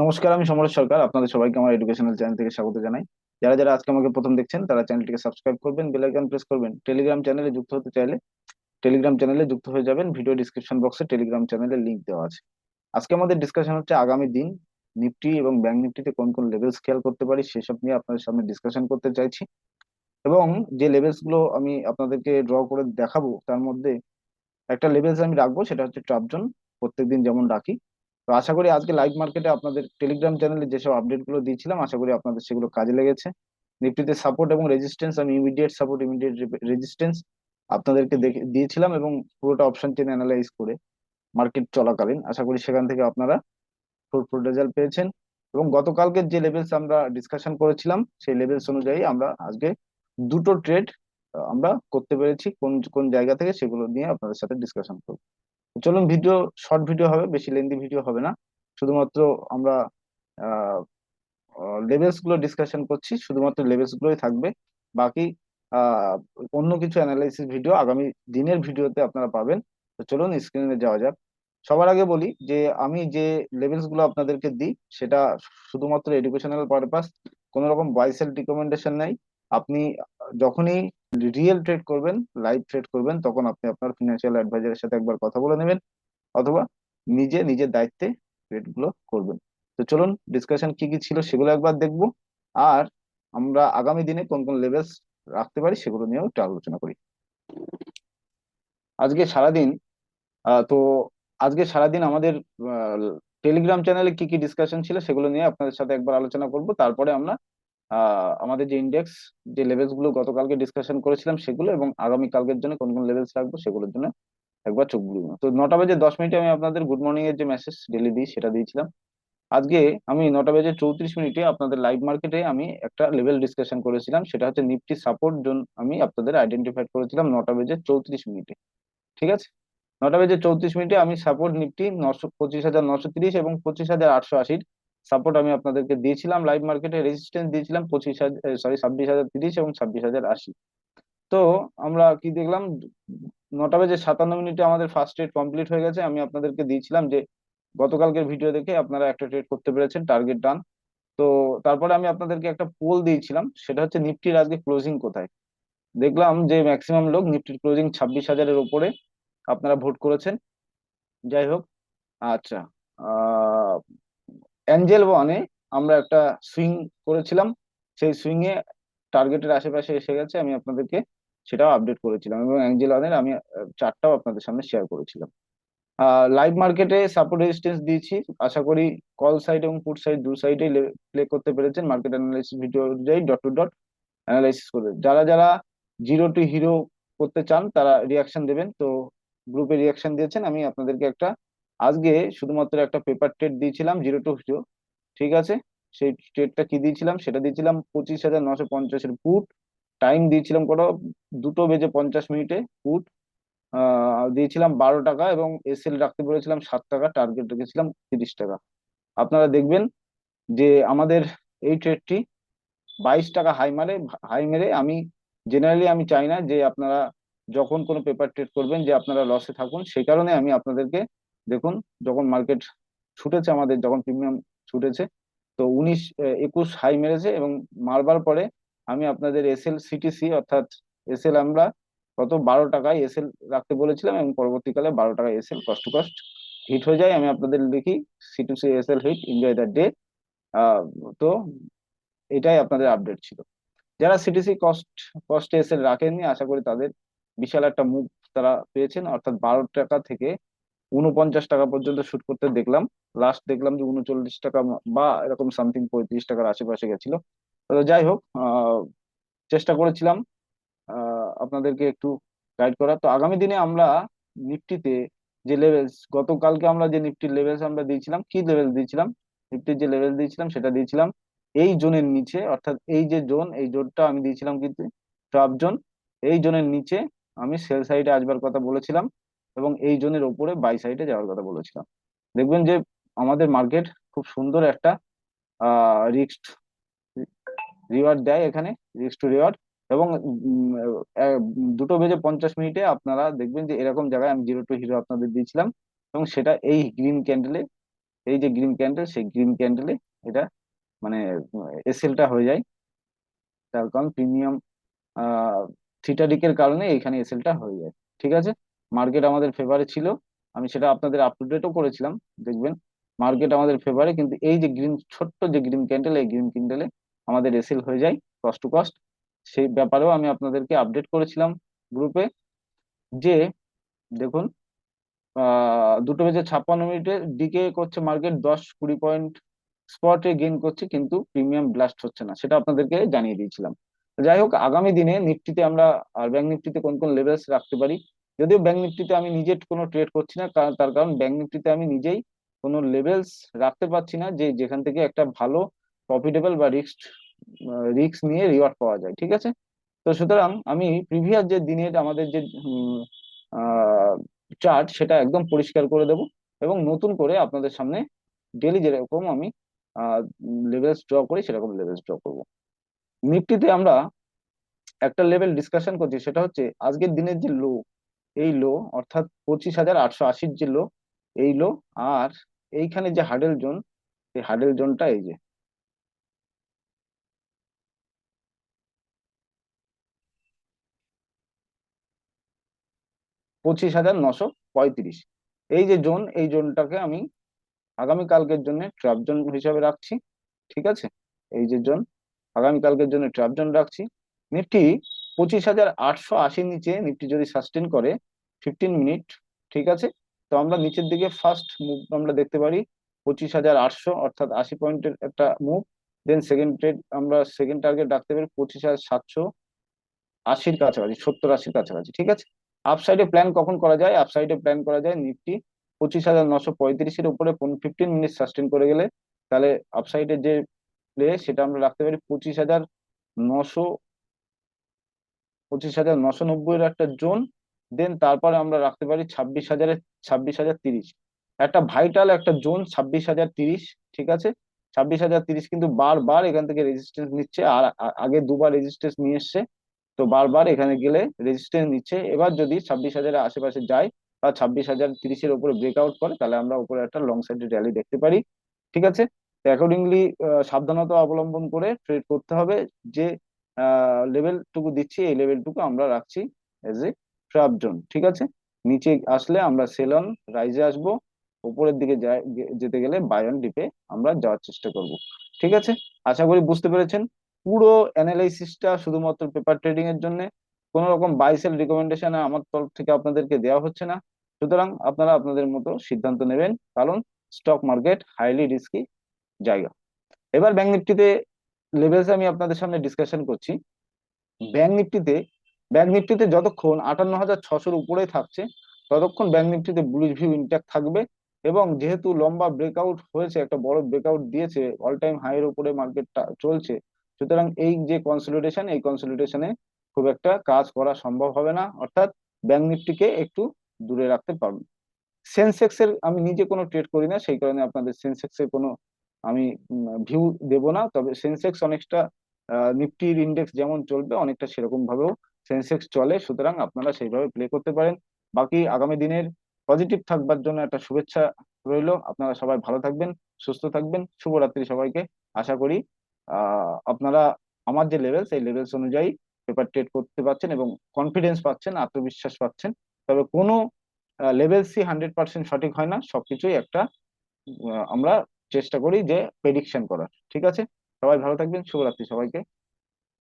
নমস্কার, আমি সমরেশ সরকার। আপনাদের সবাইকে আমার এডুকেশনাল চ্যানেল থেকে স্বাগত জানাই। যারা যারা আজকে আমাকে প্রথম দেখছেন তারা চ্যানেলটিকে সাবস্ক্রাইব করবেন, বেল আইকন প্রেস করবেন। টেলিগ্রাম চ্যানেলে যুক্ত হতে চাইলে টেলিগ্রাম চ্যানেলে যুক্ত হয়ে যাবেন। ভিডিও ডিসক্রিপশন বক্সে টেলিগ্রাম চ্যানেলের লিংক দেওয়া আছে। আজকে আমাদের ডিসকাশন হচ্ছে আগামী দিন নিফটি এবং ব্যাংক নিফটিতে কোন কোন লেভেলস খেয়াল করতে পারি সেসব নিয়ে আপনাদের সামনে ডিসকাশন করতে চাইছি। এবং যে লেভেলস গুলো আমি আপনাদেরকে ড্র করে দেখাবো তার মধ্যে একটা লেভেলস আমি রাখবো, সেটা হচ্ছে টপ জোন। প্রত্যেকদিন যেমন রাখি। তো আশা করি আজকে লাইভ মার্কেটে আপনাদের টেলিগ্রাম চ্যানেলে যেসব আপডেট গুলো দিয়েছিলাম, আশা করি আপনাদের সেগুলো কাজে লেগেছে। নিফটিতে সাপোর্ট এবং রেজিস্ট্যান্স, আমি ইমিডিয়েট সাপোর্ট ইমিডিয়েট রেজিস্ট্যান্স আপনাদেরকে দেখে দিয়েছিলাম, এবং পুরোটা অপশন চেন অ্যানালাইজ করে মার্কেট চলাকালীন আশা করি সেখান থেকে আপনারা ফ্রুটফুল রেজাল্ট পেয়েছেন। এবং গতকালকের যে লেভেলস আমরা ডিসকাশন করেছিলাম সেই লেভেলস অনুযায়ী আমরা আজকে দুটো ট্রেড আমরা করতে পেরেছি। কোন কোন জায়গা থেকে সেগুলো নিয়ে আপনাদের সাথে ডিসকাশন করব। চলুন, ভিডিও শর্ট ভিডিও হবে, বেশি লেন্দি ভিডিও হবে না। শুধুমাত্র আমরা লেভেলস গুলো ডিসকাশন করছি, শুধুমাত্র লেভেলস গুলোই থাকবে। বাকি আহ অন্য কিছু অ্যানালাইসিস ভিডিও আগামী দিনের ভিডিওতে আপনারা পাবেন। তো চলুন স্ক্রিনে যাওয়া যাক। সবার আগে বলি যে আমি যে লেভেলস গুলো আপনাদেরকে দিই সেটা শুধুমাত্র এডুকেশনাল পারপাস, কোনো রকম বাই সেল রিকমেন্ডেশন নাই। আপনি যখনই রিয়েল ট্রেড করবেন, লাইভ ট্রেড করবেন, তখন আপনি আপনার ফিনান্সিয়াল অ্যাডভাইজারের সাথে একবার কথা বলে নেবেন, অথবা নিজে নিজের দায়িত্বে ট্রেড গুলো করবেন। তো চলুন ডিসকাশন কি কি ছিল সেগুলো একবার দেখবো। আর আমরা আগামী দিনে কোন কোন লেভেলস রাখতে পারি সেগুলো নিয়েও একটু আলোচনা করি। আজকে সারাদিন তো আজকে সারাদিন আমাদের টেলিগ্রাম চ্যানেলে কি কি ডিসকাশন ছিল সেগুলো নিয়ে আপনাদের সাথে একবার আলোচনা করব। তারপরে আমরা আমাদের যে ইন্ডেক্স, যে লেভেলস গুলো গতকালকে ডিসকাশন করেছিলাম সেগুলো, এবং আগামী কালকের জন্য কোন কোন লেভেলস রাখবো সেগুলোর জন্য একবার চোখ বুলিয়ে নেবো। তো 9টা বেজে 10 মিনিটে আমি আপনাদের গুড মর্নিং এর যে মেসেজ ডেলি দিই সেটা দিয়েছিলাম। আজকে আমি 9টা বেজে 34 মিনিটে আপনাদের লাইভ মার্কেটে আমি একটা লেভেল ডিসকাশন করেছিলাম, সেটা হচ্ছে নিফটি সাপোর্ট জোন। আমি আপনাদের আইডেন্টিফাইড করেছিলাম 9টা বেজে 34 মিনিটে। ঠিক আছে, 9টা বেজে 34 মিনিটে আমি সাপোর্ট নিফটি 25,930 এবং 25,880 সাপোর্ট আমি আপনাদেরকে দিয়েছিলাম লাইভ মার্কেটে। রেজিস্ট্যান্স দিয়েছিলাম 26,000 এবং 26,080। তো আমরা কি দেখলাম, 9টা বেজে 57 মিনিটে আমাদের ফার্স্ট ট্রেড কমপ্লিট হয়ে গেছে। আমি আপনাদেরকে দিয়েছিলাম যে গতকালকের ভিডিও দেখে আপনারা একটা ট্রেড করতে পেরেছেন, টার্গেট ডান। তো তারপরে আমি আপনাদেরকে একটা পোল দিয়েছিলাম, সেটা হচ্ছে নিফটির আজকে ক্লোজিং কোথায়। দেখলাম যে ম্যাক্সিমাম লোক নিফটির ক্লোজিং 26,000-এর উপরে আপনারা ভোট করেছেন। যাই হোক, আচ্ছা, আহ অ্যাঞ্জেল ওয়ানে আমরা একটা সুইং করেছিলাম, সেই সুইং এ টার্গেটের আশেপাশে এসে গেছে। আমি আপনাদেরকে সেটাও আপডেট করেছিলাম, এবং অ্যাঞ্জেল ওয়ানের আমি চার্টটাও আপনাদের সামনে শেয়ার করেছিলাম। লাইভ মার্কেটে সাপোর্ট রেজিস্ট্যান্স দিয়েছি। আশা করি কল সাইড এবং পুট সাইড দু সাইডে প্লে করতে পেরেছেন। মার্কেট অ্যানালাইসিস ভিডিও অনুযায়ী ডট টু ডট অ্যানালাইসিস করে যারা যারা জিরো টু হিরো করতে চান তারা রিয়াকশন দেবেন। তো গ্রুপে রিয়াকশন দিয়েছেন। আমি আপনাদেরকে একটা আজকে শুধুমাত্র একটা পেপার ট্রেড দিয়েছিলাম জিরো টু হিরো। ঠিক আছে, সেই ট্রেডটা কি দিয়েছিলাম, সেটা দিয়েছিলাম 25,950-এর পুট। টাইম দিয়েছিলাম কত, 2টা বেজে 50 মিনিটে পুট দিয়েছিলাম 12 টাকা, এবং এসএল রাখতে বলেছিলাম 7 টাকা, টার্গেট রেখেছিলাম 30 টাকা। আপনারা দেখবেন যে আমাদের এই ট্রেডটি 22 টাকা হাই মেরে আমি জেনারেলি আমি চাই না যে আপনারা যখন কোনো পেপার ট্রেড করবেন যে আপনারা লসে থাকুন। সেই কারণে আমি আপনাদেরকে, দেখুন, যখন মার্কেট ছুটেছে, আমাদের যখন প্রিমিয়াম ছুটেছে, তো 21 হাই মেরেছে, এবং মারবার পরে আমি আপনাদের এসএল সিটিসি অর্থাৎ এসএল আমরা কত 12 টাকায় এসএল রাখতে বলেছিলাম, এবং পরবর্তীকালে 12 টাকায় SL cost to cost hit হয়ে যায়। আমি আপনাদের লিখি CTC SL hit, enjoy the day. তো এটাই আপনাদের আপডেট ছিল। যারা সিটিসি কস্ট এসএল রাখেননি, আশা করি তাদের বিশাল একটা মুভ তারা পেয়েছেন, অর্থাৎ 12 টাকা থেকে 49 টাকা পর্যন্ত শুট করতে দেখলাম। লাস্ট দেখলাম যে 39 টাকা বা এরকম সামথিং 35 টাকার আশেপাশে গেছিল। তো যাই হোক, চেষ্টা করেছিলাম আপনাদেরকে একটু গাইড করা। তো আগামী দিনে আমরা নিফটিতে যে লেভেলস, গতকালকে আমরা যে নিফটির লেভেলস আমরা দিয়েছিলাম, কি লেভেল দিয়েছিলাম, নিফটির যে লেভেল দিয়েছিলাম সেটা দিয়েছিলাম এই জোনের নিচে, অর্থাৎ এই যে জোন, এই জোনটা আমি দিয়েছিলাম কিন্তু টপ জোন। এই জোনের নিচে আমি সেল সাইডে আসবার কথা বলেছিলাম, এবং এই জোনের ওপরে বাই সাইডে যাওয়ার কথা বলেছিলাম। দেখবেন যে আমাদের মার্কেট খুব সুন্দর একটা রিস্ক রিওয়ার্ড দেয় এখানে, রিস্ক টু রিওয়ার্ড। এবং 2টা বেজে 50 মিনিটে আপনারা দেখবেন যে এরকম জায়গায় আমি জিরো টু হিরো আপনাদের দিয়েছিলাম, এবং সেটা এই গ্রিন ক্যান্ডেলে এই যে গ্রিন ক্যান্ডেল, সেই গ্রিন ক্যান্ডেলে এটা মানে এসএলটা হয়ে যায়। তার কারণ প্রিমিয়াম থিটারিকের কারণে এখানে এসএলটা হয়ে যায়। ঠিক আছে, মার্কেট আমাদের ফেভারে ছিল, আমি সেটা আপনাদের আপ টু ডেটও করেছিলাম। দেখবেন মার্কেট আমাদের ফেভারে, কিন্তু এই যে গ্রিন, ছোট্ট যে গ্রিন ক্যান্ডেল, এই গ্রিন ক্যান্ডেলে আমাদের এসএল হয়ে যায় কস্ট টু কস্ট। সেই ব্যাপারেও আমি আপনাদেরকে আপডেট করেছিলাম গ্রুপে, যে দেখুন 2:56 ডিকে করছে মার্কেট, 10-20 পয়েন্ট স্পটে গেইন করছে, কিন্তু প্রিমিয়াম ব্লাস্ট হচ্ছে না, সেটা আপনাদেরকে জানিয়ে দিয়েছিলাম। যাই হোক, আগামী দিনে নিফটিতে আমরা আর ব্যাংক নিফটিতে কোন কোন লেভেলস রাখতে পারি, যদিও ব্যাংক নিফটিতে আমি নিজে কোনো ট্রেড করছি না, কারণ তার কারণ ব্যাংক নিফটিতে আমি নিজেই কোনো লেভেলস রাখতে পারছি না যে যেখান থেকে একটা ভালো প্রফিটেবল বা রিস্ক নিয়ে রিওয়ার্ড পাওয়া যায়। ঠিক আছে, তো সুতরাং আমি প্রিভিয়াস যে দিনের আমাদের যে চার্ট, সেটা একদম পরিষ্কার করে দেব, এবং নতুন করে আপনাদের সামনে ডেলি যেরকম আমি লেভেলস ড্র করি সেরকম লেভেলস ড্র করব। নিফটিতে আমরা একটা লেভেল ডিসকাশন করছি, সেটা হচ্ছে আজকের দিনের যে লো, এই লো অর্থাৎ 25,880 যে লো, এই লো, আর এইখানে যে হার্ডেল জোন, এই হার্ডেল জোনটা এই যে 25,935, এই যে জোন, এই জোনটাকে আমি আগামী কালকের জন্য ট্র্যাপ জোন হিসাবে রাখছি। ঠিক আছে, এই যে জোন, আগামীকালকের জন্য ট্র্যাপ জোন রাখছি। নিফটি 25,880 নিচে নিফটি যদি সাস্টেন করে 15 মিনিট, ঠিক আছে, তো আমরা নিচের দিকে ফার্স্ট মুভ আমরা দেখতে পারি 25,800, অর্থাৎ 80 পয়েন্টের একটা মুভ। দেন সেকেন্ড ট্রেড আমরা সেকেন্ড টার্গেট রাখতে পারি 25,780-র কাছাকাছি, 70-80-র কাছাকাছি। ঠিক আছে, আপসাইডে প্ল্যান কখন করা যায়? আপসাইডে প্ল্যান করা যায় নিফটি 25,935-এর উপরে 15 মিনিট সাস্টেন করে গেলে, তাহলে আপসাইডে যে প্লে সেটা আমরা রাখতে পারি 25,900, 25,990-এর একটা জোন। দেন তারপরে আমরা রাখতে পারি 26,030, একটা ভাইটাল একটা জোন 26,030। ঠিক আছে, 26,030 কিন্তু বারবার এখান থেকে রেজিস্ট্যান্স নিচ্ছে, আর আগে দুবার রেজিস্ট্যান্স নিয়ে এসছে, তো বারবার এখানে গেলে রেজিস্ট্যান্স নিচ্ছে। এবার যদি 26,000-এর আশেপাশে যায় বা 26,030-এর উপরে ব্রেকআউট করে, তাহলে আমরা উপরে একটা লং সাইডের র্যালি দেখতে পারি। ঠিক আছে, অ্যাকর্ডিংলি সাবধানতা অবলম্বন করে ট্রেড করতে হবে। যে লেভেলটুকু দিচ্ছি, এই লেভেলটুকু আমরা রাখছি এজ এ ট্র্যাপ জোন। ঠিক আছে, নিচে আসলে আমরা সেল অন রাইজে আসবো, উপরের দিকে যেতে গেলে বাই অন ডিপে আমরা যাওয়ার চেষ্টা করব। ঠিক আছে, আশা করি বুঝতে পেরেছেন। পুরো অ্যানালাইসিসটা শুধুমাত্র পেপার ট্রেডিং এর জন্য, কোনো রকম বাই সেল রিকমেন্ডেশন আমার তরফ থেকে আপনাদেরকে দেওয়া হচ্ছে না। সুতরাং আপনারা আপনাদের মতো সিদ্ধান্ত নেবেন, কারণ স্টক মার্কেট হাইলি রিস্কি জায়গা। এবার ব্যাংক নিফটিতে লেভেলস আমি আপনাদের সামনে ডিসকাশন করছি। ব্যাংক নিফটিতে ব্যাংক নিফটিতে যতক্ষণ 58,600-র উপরে থাকছে, ততক্ষণ ব্যাংক নিফটিতে বুলিশ ভিউ ইনট্যাক্ট থাকবে। এবং যেহেতু লম্বা ব্রেকআউট হয়েছে, একটা বড় ব্রেকআউট দিয়েছে, অল টাইম হাইয়ের উপরে মার্কেটটা চলছে, সুতরাং এই যে কনসলিডেশন, এই কনসলিডেশনে খুব একটা কাজ করা সম্ভব হবে না, অর্থাৎ ব্যাংক নিফটিকে একটু দূরে রাখতে পারবে। সেন্সেক্স এর আমি নিজে কোনো ট্রেড করি না, সেই কারণে আপনাদের সেন্সেক্স এর কোনো আমি ভিউ দেব না। তবে সেন্সেক্স অনেকটা নিফটির ইন্ডেক্স যেমন চলবে, অনেকটা সেরকম ভাবেও সেন্সেক্স চলে, সুতরাং আপনারা সেইভাবে প্লে করতে পারেন। বাকি আগামী দিনের পজিটিভ থাকবার জন্য একটা শুভেচ্ছা রইলো। আপনারা সবাই ভালো থাকবেন, সুস্থ থাকবেন, শুভরাত্রি সবাইকে। আশা করি আপনারা আমার যে লেভেলস, এই লেভেলস অনুযায়ী পেপার ট্রেড করতে পারছেন এবং কনফিডেন্স পাচ্ছেন, আত্মবিশ্বাস পাচ্ছেন। তবে কোনো লেভেলসই 100% সঠিক হয় না, সবকিছুই একটা আমরা চেষ্টা করি যে প্রেডিকশন করার। ঠিক আছে, সবাই ভালো থাকবেন, শুভরাত্রি সবাইকে।